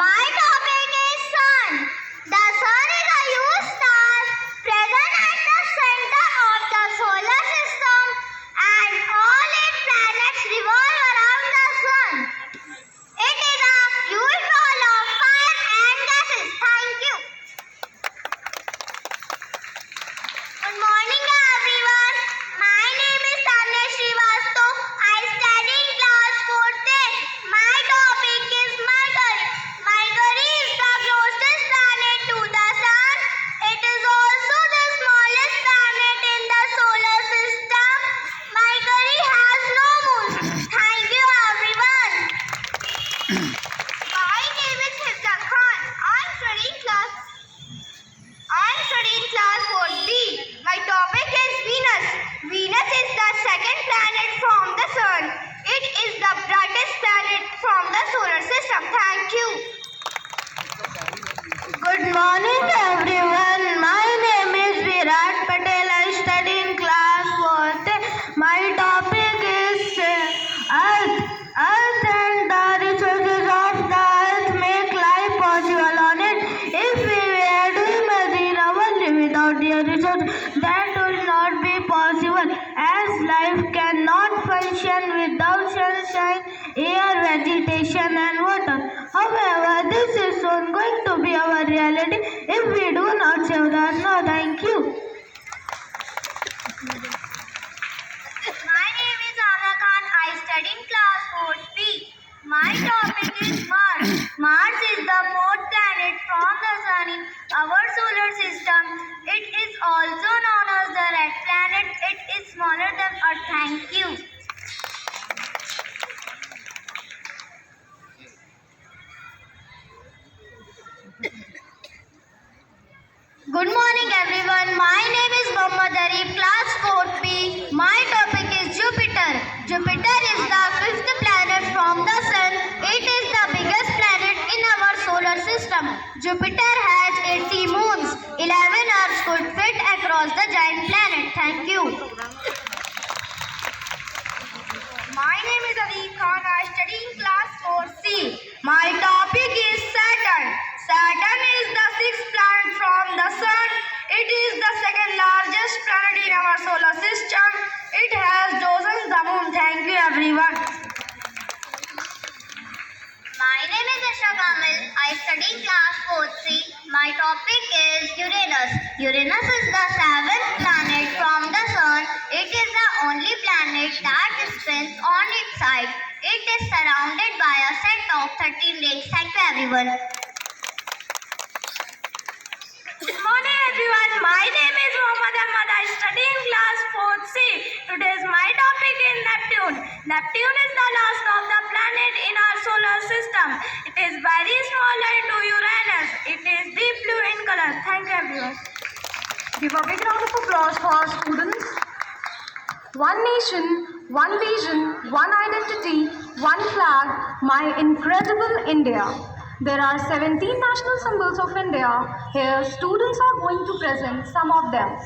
My topic is Sun. The Sun is a huge star present at the center of the solar system, and all its planets revolve around the Sun. It is a huge ball of fire and gases. Thank you. Good morning, everyone. My name is Tanya Srivastav. I study in class 4th A. My topic is Mercury. Mercury is the closest planet to the Sun. It is also the smallest planet in the solar system. Mercury has no moon. Thank you, everyone. My name is Hifza Khan. I'm studying class 4B. My topic is Venus. Venus is the second planet from the Sun. It is the brightest planet from the solar system. Thank you. Good morning, everyone. My name is Virat Patel. I study in class 4th. My topic is Earth. Earth and the resources of the Earth make life possible on it. If we were to imagine our life without the resources, that would not be possible, as life cannot function without sunshine, air, vegetation, and water. However, this is soon going to be our reality if we do not save the earth now. Thank you. My name is Ana Khan. I study in class 4B. My topic is Mars. Mars is the fourth planet from the Sun in our solar system. It is also known as the red planet. It is smaller than Earth. Thank you. Good morning, everyone. My name is Mohammad Arif, class 4B. My topic is Jupiter. Jupiter is the fifth planet from the Sun. It is the biggest planet in our solar system. Jupiter has 80 moons. 11 Earths could fit across the giant planet. Thank you. My name is Adi Khan. I study in class 4C. My topic is Saturn. Saturn is the sixth planet from the Sun. It is the second largest planet in our solar system. It has dozens the moon. Thank you, everyone. My name is Asha Kamal. I study in class 4C. My topic is Uranus. Uranus is the seventh planet from the Sun. It is the only planet that spins on its side. It is surrounded by a set of 13 rings. Thank you, everyone. Good morning, everyone. My name is Mohammad Ahmad. I study in class 4th C. Today's my topic is Neptune. Neptune is the last of the planet in our solar system. It is very smaller to Uranus. It is deep blue in color. Thank you, everyone. Give a big round of applause for our students. One nation, one vision, one identity, one flag, my incredible India. There are 17 national symbols of India. Here, students are going to present some of them.